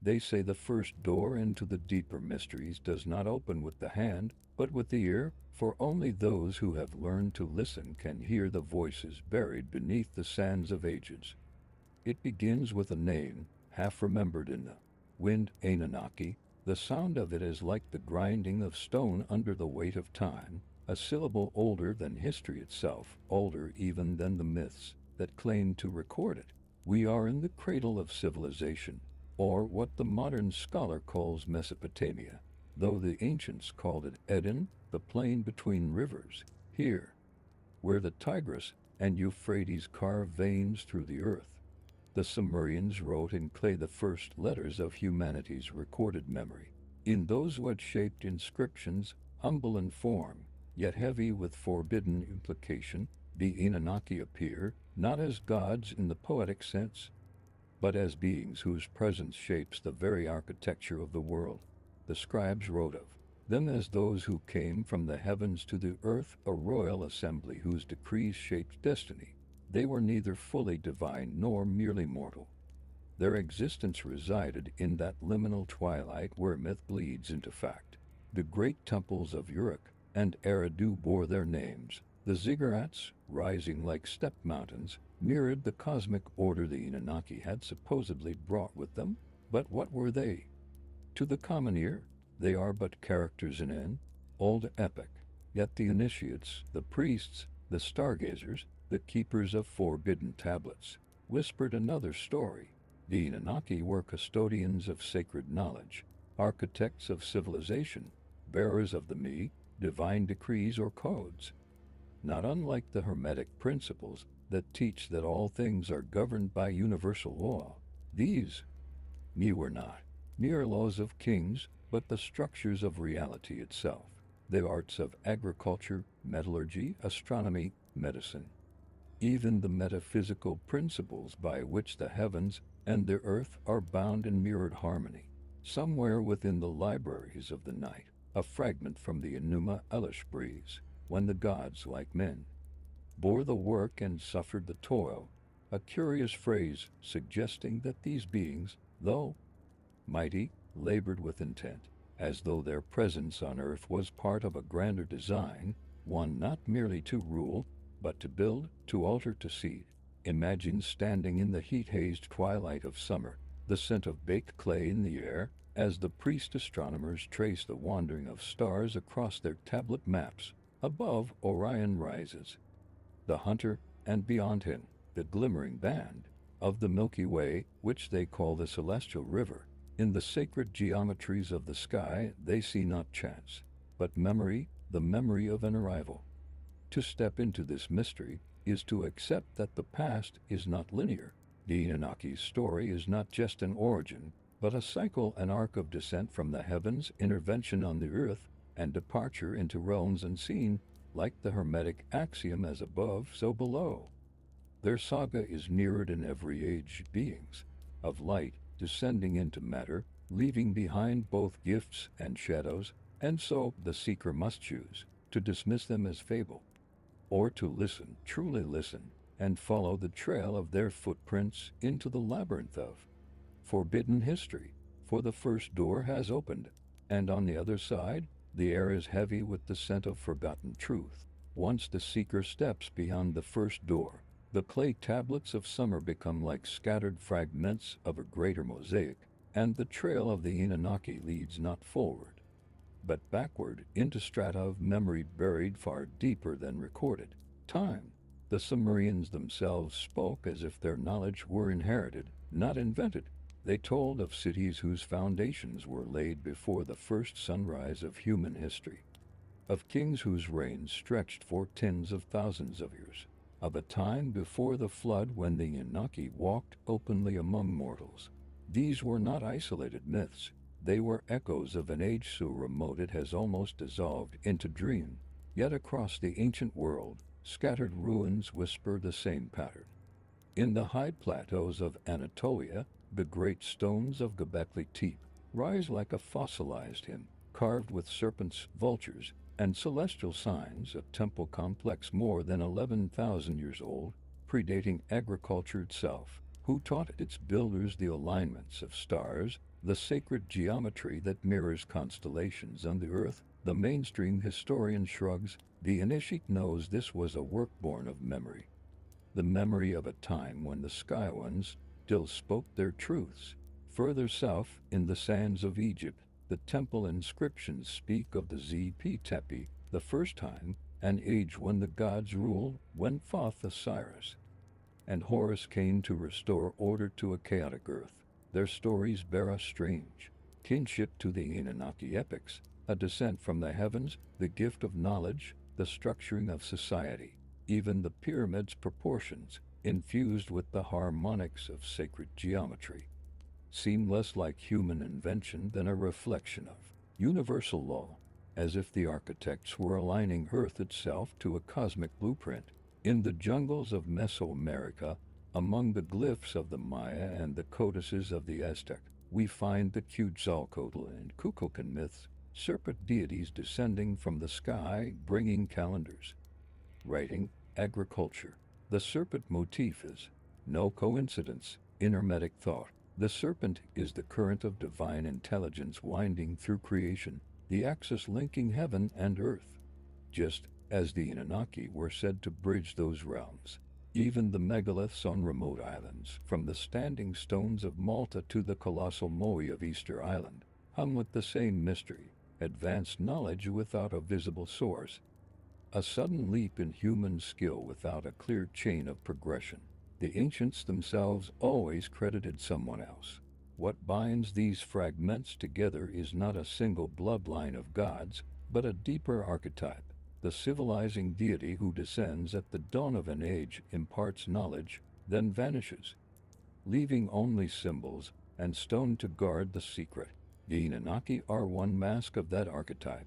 They say the first door into the deeper mysteries does not open with the hand, but with the ear, for only those who have learned to listen can hear the voices buried beneath the sands of ages. It begins with a name, half remembered in the wind, Anunnaki. The sound of it is like the grinding of stone under the weight of time, a syllable older than history itself, older even than the myths that claim to record it. We are in the cradle of civilization, or what the modern scholar calls Mesopotamia, though the ancients called it Eden, the plain between rivers, here, where the Tigris and Euphrates carve veins through the earth. The Sumerians wrote in clay the first letters of humanity's recorded memory. In those wedge-shaped inscriptions, humble in form, yet heavy with forbidden implication, the Anunnaki appear, not as gods in the poetic sense, but as beings whose presence shapes the very architecture of the world. The scribes wrote of them as those who came from the heavens to the earth, a royal assembly whose decrees shaped destiny. They were neither fully divine nor merely mortal. Their existence resided in that liminal twilight where myth bleeds into fact. The great temples of Uruk and Eridu bore their names. The ziggurats, rising like step mountains, mirrored the cosmic order the Anunnaki had supposedly brought with them. But what were they? To the common ear, they are but characters in an old epic. Yet the initiates, the priests, the stargazers, the keepers of forbidden tablets, whispered another story. The Anunnaki were custodians of sacred knowledge, architects of civilization, bearers of the me, divine decrees or codes. Not unlike the Hermetic principles that teach that all things are governed by universal law, these me were not mere laws of kings, but the structures of reality itself, the arts of agriculture, metallurgy, astronomy, medicine. Even the metaphysical principles by which the heavens and the earth are bound in mirrored harmony. Somewhere within the libraries of the night, a fragment from the Enuma Elish breathes, when the gods, like men, bore the work and suffered the toil, a curious phrase suggesting that these beings, though mighty, labored with intent, as though their presence on earth was part of a grander design, one not merely to rule, but to build, to alter, to seed. Imagine standing in the heat-hazed twilight of summer, the scent of baked clay in the air, as the priest astronomers trace the wandering of stars across their tablet maps. Above, Orion rises, the hunter, and beyond him, the glimmering band of the Milky Way, which they call the Celestial River. In the sacred geometries of the sky, they see not chance, but memory, the memory of an arrival. To step into this mystery is to accept that the past is not linear. The Anunnaki's story is not just an origin, but a cycle, an arc of descent from the heavens, intervention on the earth, and departure into realms unseen, like the Hermetic axiom as above, so below. Their saga is mirrored in every age, beings of light descending into matter, leaving behind both gifts and shadows, and so the seeker must choose to dismiss them as fable, or to listen, truly listen, and follow the trail of their footprints into the labyrinth of forbidden history. For the first door has opened, and on the other side, the air is heavy with the scent of forgotten truth. Once the seeker steps beyond the first door, the clay tablets of summer become like scattered fragments of a greater mosaic, and the trail of the Anunnaki leads not forward, but backward into strata of memory buried far deeper than recorded time. The Sumerians themselves spoke as if their knowledge were inherited, not invented. They told of cities whose foundations were laid before the first sunrise of human history, of kings whose reigns stretched for tens of thousands of years, of a time before the flood when the Anunnaki walked openly among mortals. These were not isolated myths. They were echoes of an age so remote it has almost dissolved into dream. Yet across the ancient world, scattered ruins whisper the same pattern. In the high plateaus of Anatolia, the great stones of Göbekli Tepe rise like a fossilized hymn, carved with serpents, vultures, and celestial signs, a temple complex more than 11,000 years old, predating agriculture itself, who taught its builders the alignments of stars, the sacred geometry that mirrors constellations on the earth. The mainstream historian shrugs. The initiate knows this was a work born of memory. The memory of a time when the sky ones still spoke their truths. Further south, in the sands of Egypt, the temple inscriptions speak of the Zp Tepi, the first time, an age when the gods ruled, when Thoth Osiris and Horus came to restore order to a chaotic earth. Their stories bear a strange kinship to the Anunnaki epics, a descent from the heavens, the gift of knowledge, the structuring of society, even the pyramid's proportions, infused with the harmonics of sacred geometry, seem less like human invention than a reflection of universal law, as if the architects were aligning Earth itself to a cosmic blueprint. In the jungles of Mesoamerica, among the glyphs of the Maya and the codices of the Aztec, we find the Quetzalcoatl and Kukulkan myths, serpent deities descending from the sky, bringing calendars, writing, agriculture. The serpent motif is no coincidence, in Hermetic thought. The serpent is the current of divine intelligence winding through creation, the axis linking heaven and earth. Just as the Anunnaki were said to bridge those realms, even the megaliths on remote islands, from the standing stones of Malta to the colossal moai of Easter Island, hum with the same mystery, advanced knowledge without a visible source, a sudden leap in human skill without a clear chain of progression. The ancients themselves always credited someone else. What binds these fragments together is not a single bloodline of gods, but a deeper archetype. The civilizing deity who descends at the dawn of an age, imparts knowledge, then vanishes, leaving only symbols and stone to guard the secret. The Anunnaki are one mask of that archetype,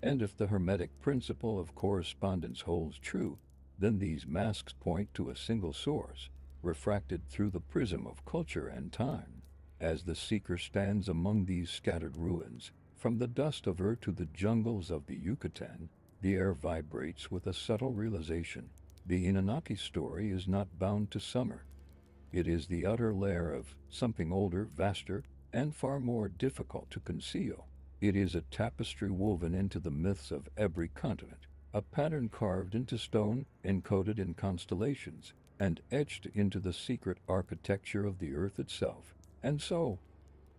and if the Hermetic principle of correspondence holds true, then these masks point to a single source, refracted through the prism of culture and time. As the seeker stands among these scattered ruins, from the dust of Ur to the jungles of the Yucatan, the air vibrates with a subtle realization. The Anunnaki story is not bound to summer. It is the outer layer of something older, vaster, and far more difficult to conceal. It is a tapestry woven into the myths of every continent, a pattern carved into stone, encoded in constellations, and etched into the secret architecture of the earth itself. And so,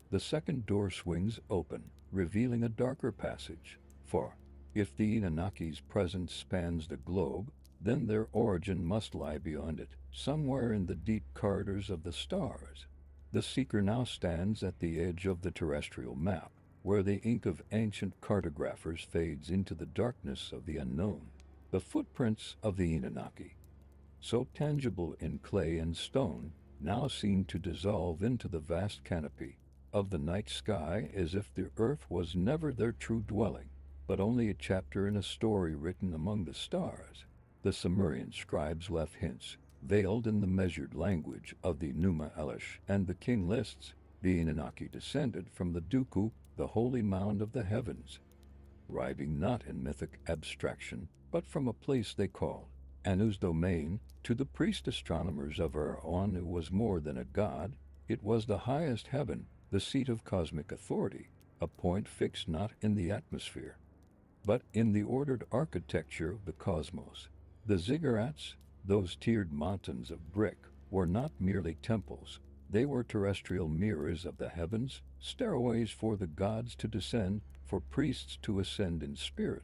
the second door swings open, revealing a darker passage. For if the Anunnaki's presence spans the globe, then their origin must lie beyond it, somewhere in the deep corridors of the stars. The seeker now stands at the edge of the terrestrial map, where the ink of ancient cartographers fades into the darkness of the unknown. The footprints of the Anunnaki, so tangible in clay and stone, now seem to dissolve into the vast canopy of the night sky, as if the earth was never their true dwelling, but only a chapter in a story written among the stars. The Sumerian scribes left hints, veiled in the measured language of the Numa Elish and the king lists. The Anunnaki descended from the Duku, the holy mound of the heavens, arriving not in mythic abstraction, but from a place they called Anu's domain. To the priest astronomers of Anu was more than a god. It was the highest heaven, the seat of cosmic authority, a point fixed not in the atmosphere, but in the ordered architecture of the cosmos. The ziggurats, those tiered mountains of brick, were not merely temples. They were terrestrial mirrors of the heavens, stairways for the gods to descend, for priests to ascend in spirit.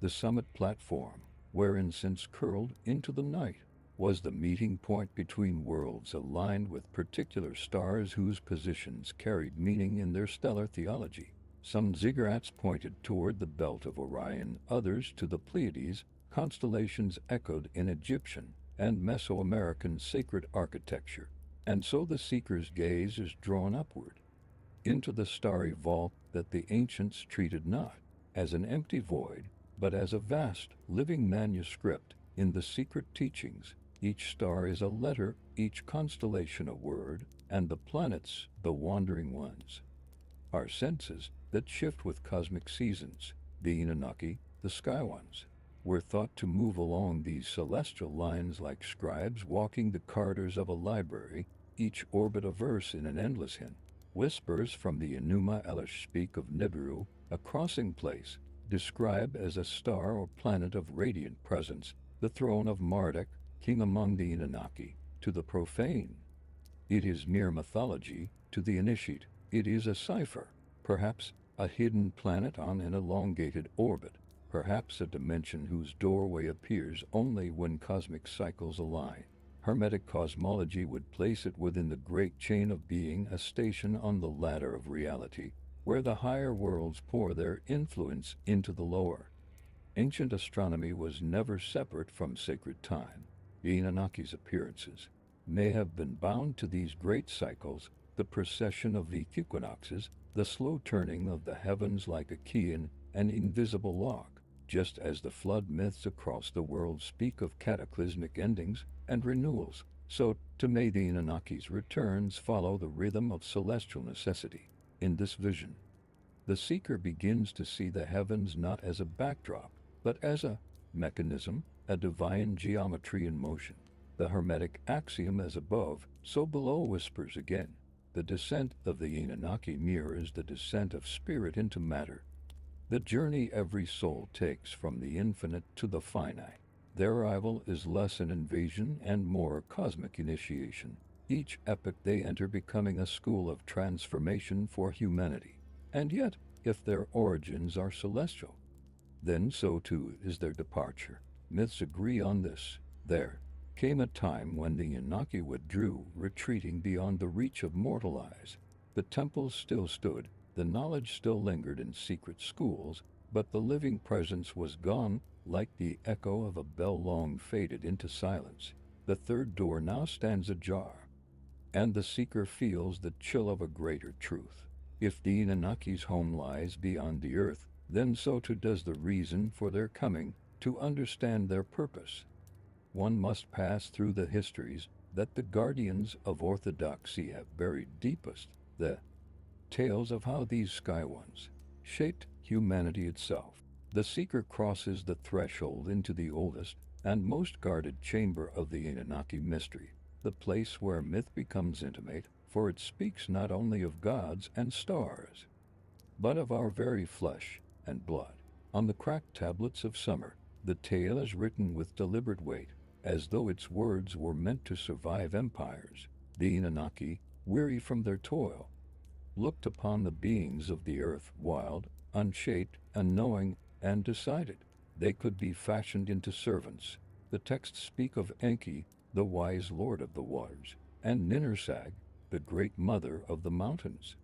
The summit platform, where incense curled into the night, was the meeting point between worlds aligned with particular stars whose positions carried meaning in their stellar theology. Some ziggurats pointed toward the belt of Orion, others to the Pleiades, constellations echoed in Egyptian and Mesoamerican sacred architecture. And so the seeker's gaze is drawn upward, into the starry vault that the ancients treated not as an empty void, but as a vast, living manuscript. In the secret teachings, each star is a letter, each constellation a word, and the planets, the wandering ones, are senses that shift with cosmic seasons. The Anunnaki, the sky ones, were thought to move along these celestial lines like scribes walking the corridors of a library, each orbit a verse in an endless hymn. Whispers from the Enuma Elish speak of Nibiru, a crossing place, described as a star or planet of radiant presence, the throne of Marduk, king among the Anunnaki. To the profane, it is mere mythology. To the initiate, it is a cipher, perhaps a hidden planet on an elongated orbit, perhaps a dimension whose doorway appears only when cosmic cycles align. Hermetic cosmology would place it within the great chain of being, a station on the ladder of reality, where the higher worlds pour their influence into the lower. Ancient astronomy was never separate from sacred time. The Anunnaki's appearances may have been bound to these great cycles, the precession of the equinoxes, the slow turning of the heavens like a key in an invisible lock, just as the flood myths across the world speak of cataclysmic endings and renewals, so to may the Anunnaki's returns follow the rhythm of celestial necessity. In this vision, the seeker begins to see the heavens not as a backdrop, but as a mechanism, a divine geometry in motion. The Hermetic axiom as above, so below whispers again. The descent of the Anunnaki mirrors the descent of spirit into matter, the journey every soul takes from the infinite to the finite. Their arrival is less an invasion and more a cosmic initiation, each epoch they enter becoming a school of transformation for humanity. And yet, if their origins are celestial, then so too is their departure. Myths agree on this. There came a time when the Anunnaki withdrew, retreating beyond the reach of mortal eyes. The temples still stood, the knowledge still lingered in secret schools, but the living presence was gone, like the echo of a bell long faded into silence. The third door now stands ajar, and the seeker feels the chill of a greater truth. If the Anunnaki's home lies beyond the earth, then so too does the reason for their coming. To understand their purpose, one must pass through the histories that the guardians of orthodoxy have buried deepest, the tales of how these sky ones shaped humanity itself. The seeker crosses the threshold into the oldest and most guarded chamber of the Anunnaki mystery, the place where myth becomes intimate, for it speaks not only of gods and stars, but of our very flesh and blood. On the cracked tablets of summer, the tale is written with deliberate weight, as though its words were meant to survive empires. The Anunnaki, weary from their toil, looked upon the beings of the earth, wild, unshaped, unknowing, and decided they could be fashioned into servants. The texts speak of Enki, the wise lord of the waters, and Ninursag, the great mother of the mountains,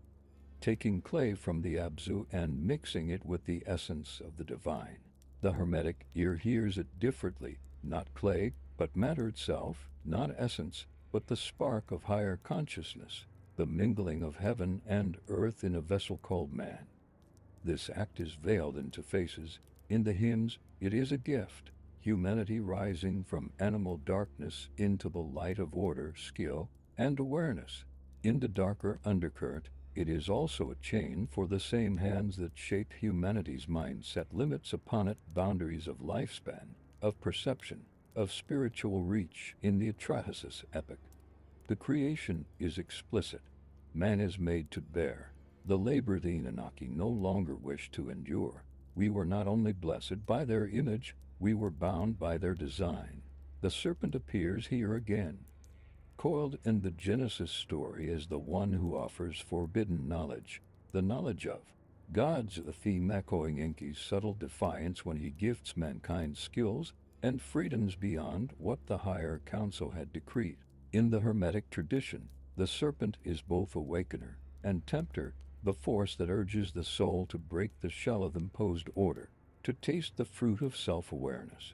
taking clay from the Abzu and mixing it with the essence of the divine. The Hermetic ear hears it differently, not clay, but matter itself, not essence, but the spark of higher consciousness, the mingling of heaven and earth in a vessel called man. This act is veiled into faces. In the hymns, it is a gift, humanity rising from animal darkness into the light of order, skill, and awareness. In the darker undercurrent, it is also a chain, for the same hands that shaped humanity's mind set limits upon it, boundaries of lifespan, of perception, of spiritual reach. In the Atrahasis epic, the creation is explicit. Man is made to bear the labor the Anunnaki no longer wish to endure. We were not only blessed by their image, we were bound by their design. The serpent appears here again, coiled in the Genesis story as the one who offers forbidden knowledge, the knowledge of gods, a theme echoing Enki's subtle defiance when he gifts mankind skills and freedoms beyond what the higher council had decreed. In the Hermetic tradition, the serpent is both awakener and tempter, the force that urges the soul to break the shell of imposed order, to taste the fruit of self-awareness,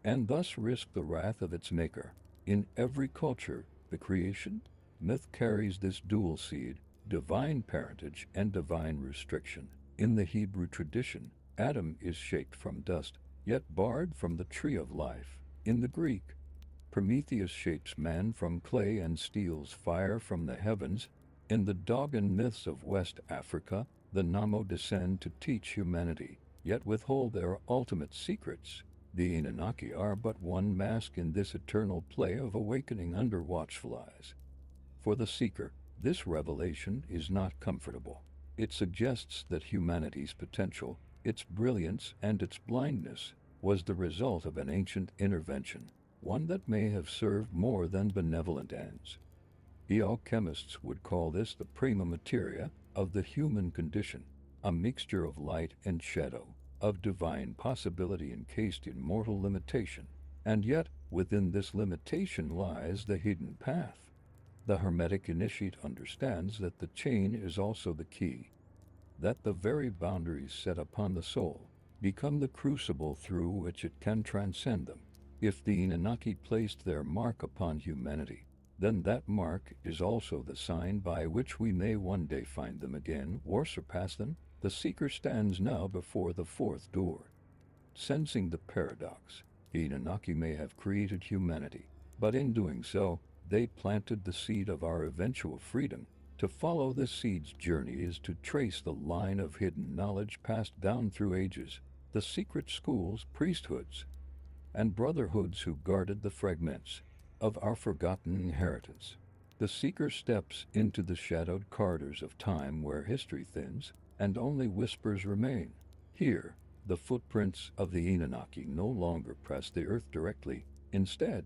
and thus risk the wrath of its maker. In every culture, the creation myth carries this dual seed, divine parentage and divine restriction. In the Hebrew tradition, Adam is shaped from dust, yet barred from the tree of life. In the Greek, Prometheus shapes man from clay and steals fire from the heavens. In the Dogon myths of West Africa, the Namo descend to teach humanity, yet withhold their ultimate secrets. The Anunnaki are but one mask in this eternal play of awakening under watchful eyes. For the seeker, This revelation is not comfortable. It suggests that humanity's potential, its brilliance, and its blindness was the result of an ancient intervention, one that may have served more than benevolent ends. The alchemists would call this the prima materia of the human condition, a mixture of light and shadow, of divine possibility encased in mortal limitation. And yet, within this limitation lies the hidden path. The Hermetic initiate understands that the chain is also the key, that the very boundaries set upon the soul become the crucible through which it can transcend them. If the Anunnaki placed their mark upon humanity, then that mark is also the sign by which we may one day find them again or surpass them. The seeker stands now before the fourth door. Sensing the paradox, the Anunnaki may have created humanity, but in doing so, they planted the seed of our eventual freedom. To follow this seed's journey is to trace the line of hidden knowledge passed down through ages, the secret schools, priesthoods, and brotherhoods who guarded the fragments of our forgotten inheritance. The seeker steps into the shadowed corridors of time where history thins and only whispers remain. Here, the footprints of the Anunnaki no longer press the earth directly. Instead,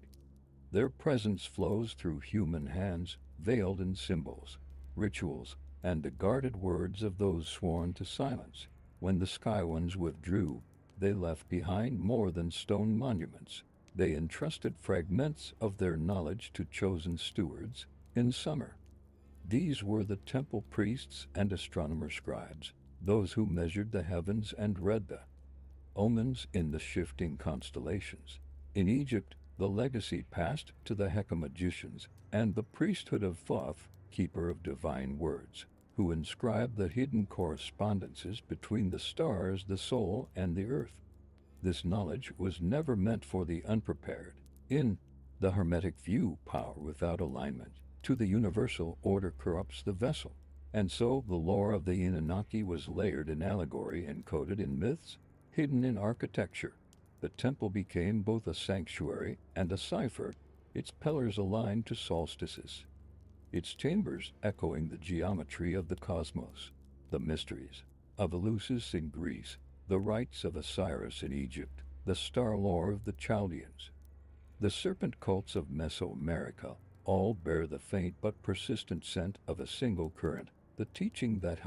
their presence flows through human hands, veiled in symbols, rituals, and the guarded words of those sworn to silence. When the Sky Ones withdrew, they left behind more than stone monuments. They entrusted fragments of their knowledge to chosen stewards. In summer, these were the temple priests and astronomer scribes, those who measured the heavens and read the omens in the shifting constellations. In Egypt, the legacy passed to the Heka magicians and the priesthood of Thoth, keeper of divine words, who inscribed the hidden correspondences between the stars, the soul, and the earth. This knowledge was never meant for the unprepared. In the Hermetic view, power without alignment to the universal order corrupts the vessel. And so the lore of the Anunnaki was layered in allegory, encoded in myths, hidden in architecture. The temple became both a sanctuary and a cipher, its pillars aligned to solstices, its chambers echoing the geometry of the cosmos. The mysteries of Eleusis in Greece, the rites of Osiris in Egypt, the star lore of the Chaldeans, the serpent cults of Mesoamerica, all bear the faint but persistent scent of a single current, the teaching that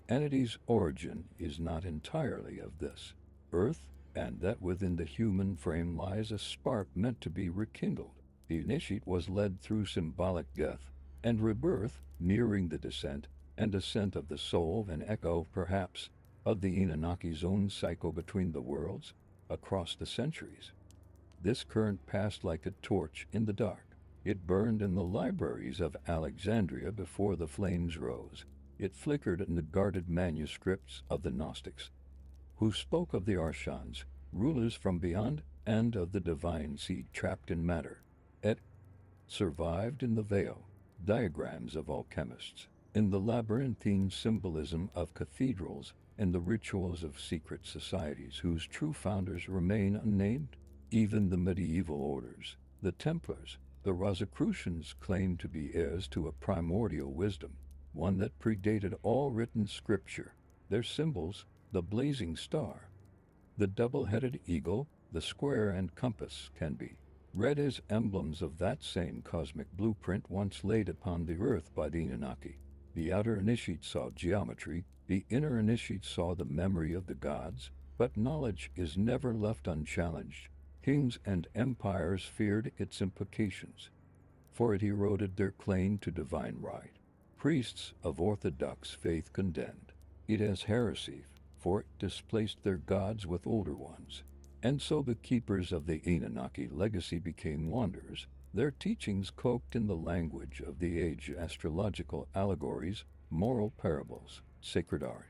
humanity's origin is not entirely of this earth, and that within the human frame lies a spark meant to be rekindled. The initiate was led through symbolic death and rebirth, nearing the descent and ascent of the soul, an echo, perhaps, of the Anunnaki's own cycle between the worlds. Across the centuries, this current passed like a torch in the dark. It burned in the libraries of Alexandria before the flames rose. It flickered in the guarded manuscripts of the Gnostics, who spoke of the Archons, rulers from beyond, and of the divine seed trapped in matter. It survived in the veil diagrams of alchemists, in the labyrinthine symbolism of cathedrals, in the rituals of secret societies whose true founders remain unnamed. Even the medieval orders, the Templars, the Rosicrucians, claimed to be heirs to a primordial wisdom, one that predated all written scripture. Their symbols, the blazing star, the double-headed eagle, the square and compass, can be read as emblems of that same cosmic blueprint once laid upon the earth by the Anunnaki. The outer initiate saw geometry, the inner initiate saw the memory of the gods, but knowledge is never left unchallenged. Kings and empires feared its implications, for it eroded their claim to divine right. Priests of orthodox faith condemned it as heresy, for it displaced their gods with older ones. And so the keepers of the Anunnaki legacy became wanderers, their teachings cloaked in the language of the age, astrological allegories, moral parables, sacred art.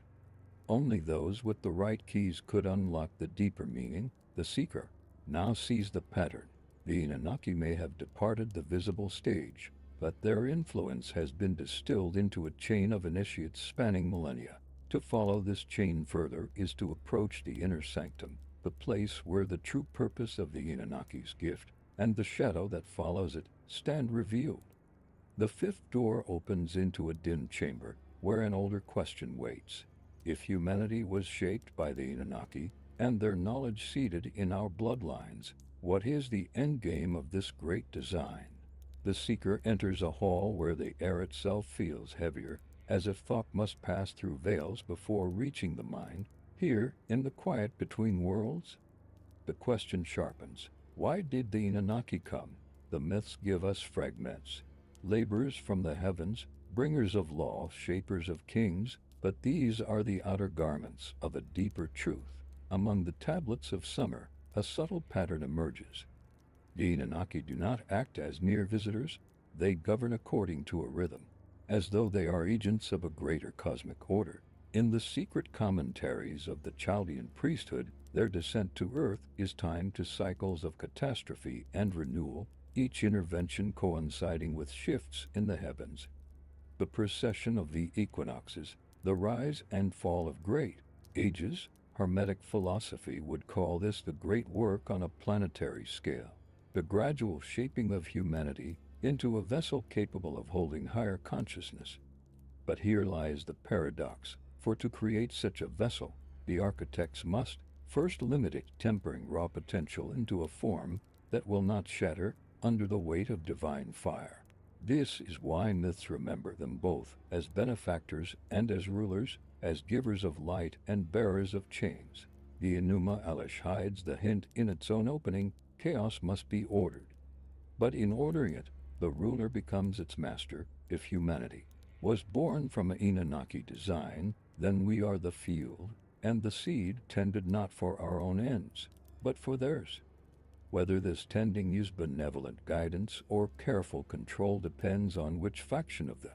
Only those with the right keys could unlock the deeper meaning. The seeker now sees the pattern. The Anunnaki may have departed the visible stage, but their influence has been distilled into a chain of initiates spanning millennia. To follow this chain further is to approach the inner sanctum, the place where the true purpose of the Anunnaki's gift and the shadow that follows it stand revealed. The fifth door opens into a dim chamber where an older question waits. If humanity was shaped by the Anunnaki and their knowledge seated in our bloodlines, what is the end game of this great design? The seeker enters a hall where the air itself feels heavier, as if thought must pass through veils before reaching the mind. Here, in the quiet between worlds, the question sharpens. Why did the Anunnaki come? The myths give us fragments. Laborers from the heavens, bringers of law, shapers of kings, but these are the outer garments of a deeper truth. Among the tablets of summer, a subtle pattern emerges. The Anunnaki do not act as mere visitors, they govern according to a rhythm, as though they are agents of a greater cosmic order. In the secret commentaries of the Chaldean priesthood, their descent to earth is timed to cycles of catastrophe and renewal, each intervention coinciding with shifts in the heavens. The precession of the equinoxes, the rise and fall of great ages, Hermetic philosophy would call this the great work on a planetary scale, the gradual shaping of humanity into a vessel capable of holding higher consciousness. But here lies the paradox, for to create such a vessel, the architects must first limit it, tempering raw potential into a form that will not shatter under the weight of divine fire. This is why myths remember them both as benefactors and as rulers, as givers of light and bearers of chains. The Enuma Elish hides the hint in its own opening: chaos must be ordered. But in ordering it, the ruler becomes its master. If humanity was born from an Anunnaki design, then we are the field, and the seed tended not for our own ends, but for theirs. Whether this tending use benevolent guidance or careful control depends on which faction of the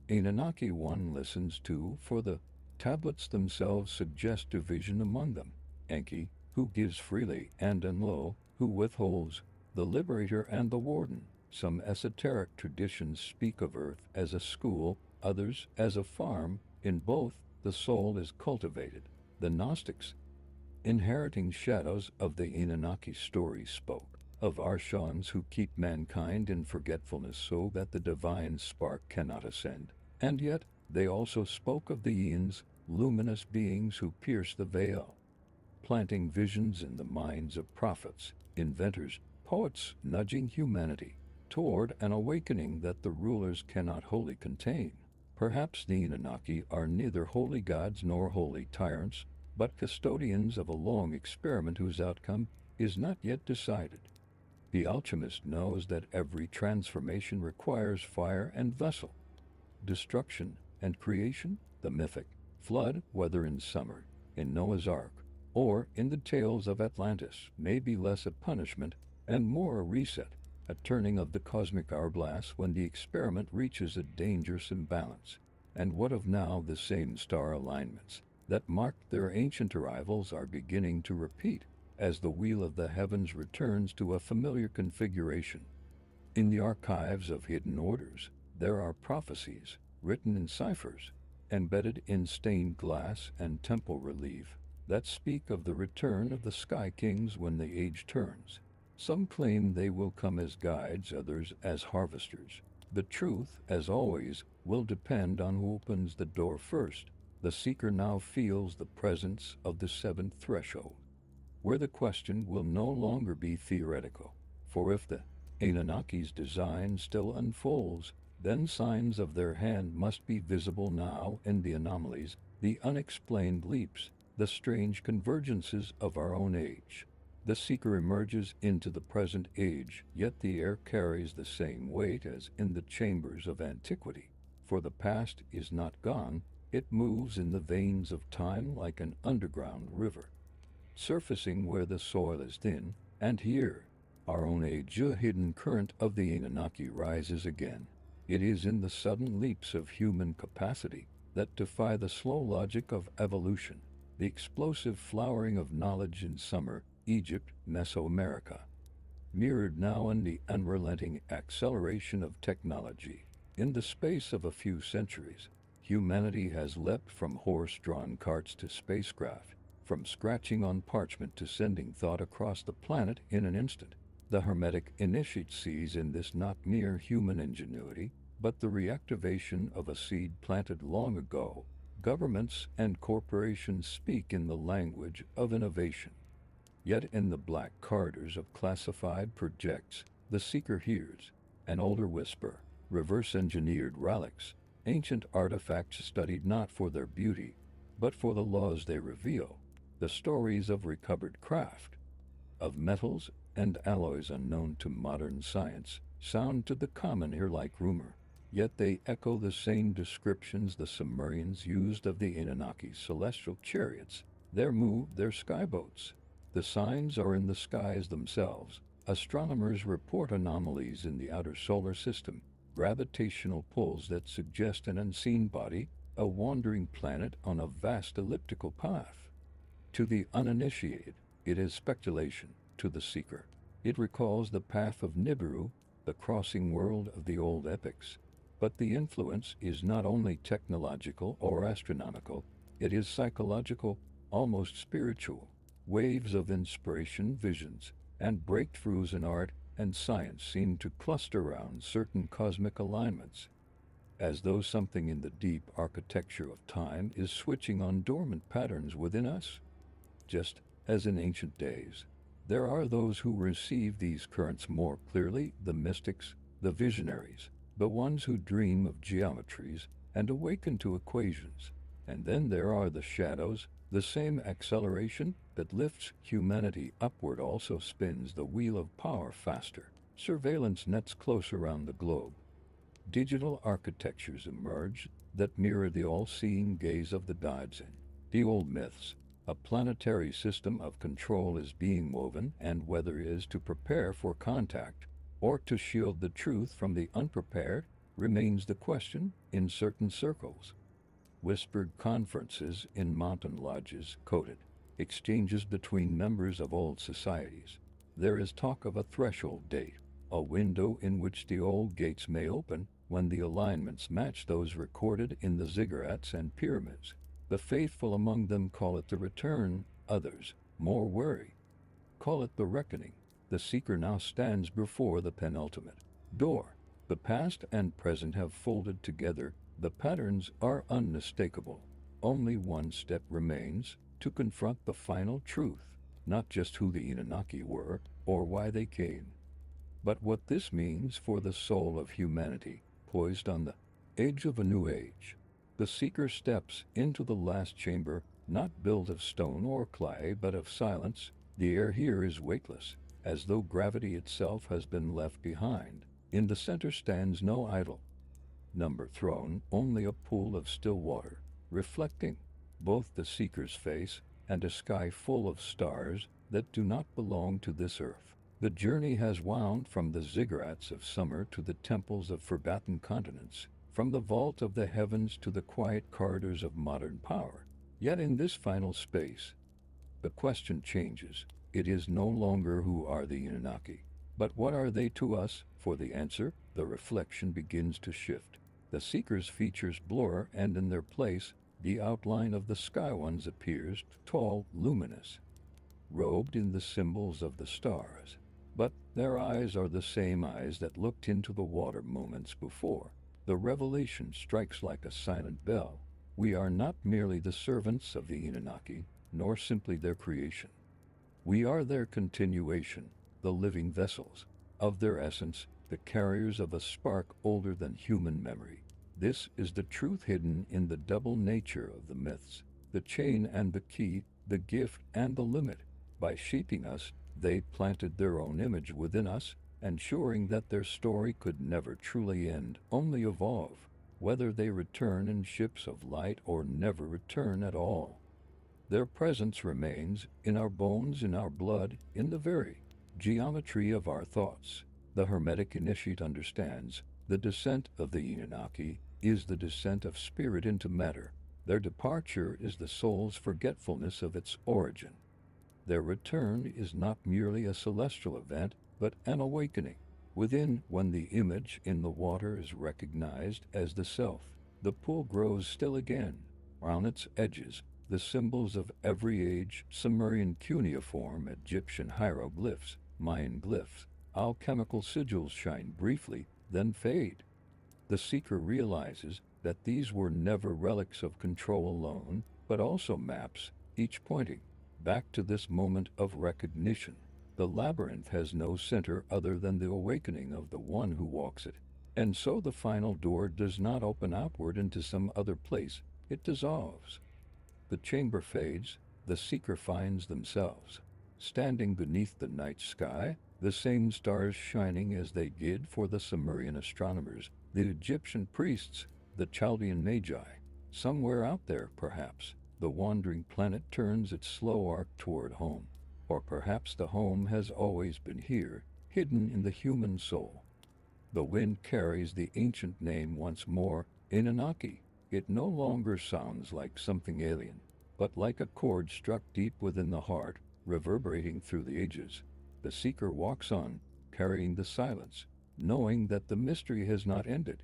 Anunnaki one listens to, for the tablets themselves suggest division among them. Enki, who gives freely, and Enlil, who withholds, the liberator and the warden. Some esoteric traditions speak of earth as a school, others as a farm. In both, the soul is cultivated. The Gnostics, inheriting shadows of the Anunnaki story, spoke of Archons who keep mankind in forgetfulness so that the divine spark cannot ascend. And yet, they also spoke of the Aeons, luminous beings who pierce the veil, planting visions in the minds of prophets, inventors, poets, nudging humanity toward an awakening that the rulers cannot wholly contain. Perhaps the Anunnaki are neither holy gods nor holy tyrants, but custodians of a long experiment whose outcome is not yet decided. The alchemist knows that every transformation requires fire and vessel, destruction and creation. The mythic flood, whether in summer, in Noah's Ark, or in the tales of Atlantis, may be less a punishment and more a reset, a turning of the cosmic hourglass when the experiment reaches a dangerous imbalance. And what of now? The same star alignments that marked their ancient arrivals are beginning to repeat as the wheel of the heavens returns to a familiar configuration. In the archives of hidden orders, there are prophecies written in ciphers, embedded in stained glass and temple relief, that speak of the return of the Sky Kings when the age turns. Some claim they will come as guides, others as harvesters. The truth, as always, will depend on who opens the door first. The seeker now feels the presence of the seventh threshold, where the question will no longer be theoretical. For if the Anunnaki's design still unfolds, then signs of their hand must be visible now in the anomalies, the unexplained leaps, the strange convergences of our own age. The seeker emerges into the present age, yet the air carries the same weight as in the chambers of antiquity. For the past is not gone, it moves in the veins of time like an underground river, surfacing where the soil is thin. And here, our own age, a hidden current of the Anunnaki rises again. It is in the sudden leaps of human capacity that defy the slow logic of evolution, the explosive flowering of knowledge in summer, Egypt, Mesoamerica, mirrored now in the unrelenting acceleration of technology. In the space of a few centuries, humanity has leapt from horse-drawn carts to spacecraft, from scratching on parchment to sending thought across the planet in an instant. The Hermetic initiate sees in this not mere human ingenuity, but the reactivation of a seed planted long ago. Governments and corporations speak in the language of innovation. Yet in the black corridors of classified projects, the seeker hears an older whisper, reverse-engineered relics, ancient artifacts studied not for their beauty, but for the laws they reveal, the stories of recovered craft, of metals and alloys unknown to modern science, sound to the common ear like rumor. Yet they echo the same descriptions the Sumerians used of the Anunnaki's celestial chariots, their move, their skyboats. The signs are in the skies themselves. Astronomers report anomalies in the outer solar system, gravitational pulls that suggest an unseen body, a wandering planet on a vast elliptical path. To the uninitiated, it is speculation. To the seeker, it recalls the path of Nibiru, the crossing world of the old epics. But the influence is not only technological or astronomical, it is psychological, almost spiritual. Waves of inspiration, visions, and breakthroughs in art and science seem to cluster around certain cosmic alignments, as though something in the deep architecture of time is switching on dormant patterns within us. Just as in ancient days, there are those who receive these currents more clearly, the mystics, the visionaries, the ones who dream of geometries and awaken to equations. And then there are the shadows. The same acceleration that lifts humanity upward also spins the wheel of power faster. Surveillance nets close around the globe. Digital architectures emerge that mirror the all-seeing gaze of the gods in the old myths. A planetary system of control is being woven, and whether it is to prepare for contact or to shield the truth from the unprepared remains the question in certain circles. Whispered conferences in mountain lodges, coded exchanges between members of old societies. There is talk of a threshold date, a window in which the old gates may open when the alignments match those recorded in the ziggurats and pyramids. The faithful among them call it the return, others, more wary, call it the reckoning. The seeker now stands before the penultimate door. The past and present have folded together. The patterns are unmistakable. Only one step remains, to confront the final truth, not just who the Anunnaki were or why they came, but what this means for the soul of humanity, poised on the edge of a new age. The seeker steps into the last chamber, not built of stone or clay, but of silence. The air here is weightless, as though gravity itself has been left behind. In the center stands no idol, number throne, only a pool of still water, reflecting both the seeker's face and a sky full of stars that do not belong to this earth. The journey has wound from the ziggurats of summer to the temples of forgotten continents, from the vault of the heavens to the quiet corridors of modern power. Yet in this final space, the question changes. It is no longer who are the Anunnaki, but what are they to us? For the answer, the reflection begins to shift. The seeker's features blur, and in their place, the outline of the sky ones appears, tall, luminous, robed in the symbols of the stars. But their eyes are the same eyes that looked into the water moments before. The revelation strikes like a silent bell. We are not merely the servants of the Anunnaki, nor simply their creation. We are their continuation, the living vessels of their essence, the carriers of a spark older than human memory. This is the truth hidden in the double nature of the myths, the chain and the key, the gift and the limit. By shaping us, they planted their own image within us, ensuring that their story could never truly end, only evolve, whether they return in ships of light or never return at all. Their presence remains in our bones, in our blood, in the very geometry of our thoughts. The Hermetic initiate understands the descent of the Anunnaki is the descent of spirit into matter. Their departure is the soul's forgetfulness of its origin. Their return is not merely a celestial event, but an awakening within. When the image in the water is recognized as the self, the pool grows still again. On its edges, the symbols of every age, Sumerian cuneiform, Egyptian hieroglyphs, Mayan glyphs, alchemical sigils shine briefly, then fade. The seeker realizes that these were never relics of control alone, but also maps, each pointing back to this moment of recognition. The labyrinth has no center other than the awakening of the one who walks it. And so the final door does not open outward into some other place, it dissolves. The chamber fades, the seeker finds themselves standing beneath the night sky, the same stars shining as they did for the Sumerian astronomers, the Egyptian priests, the Chaldean magi. Somewhere out there, perhaps, the wandering planet turns its slow arc toward home. Or perhaps the home has always been here, hidden in the human soul. The wind carries the ancient name once more, Anunnaki. It no longer sounds like something alien, but like a chord struck deep within the heart, reverberating through the ages. The seeker walks on, carrying the silence, knowing that the mystery has not ended.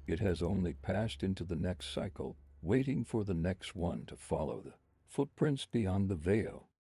It has only passed into the next cycle, waiting for the next one to follow the footprints beyond the veil.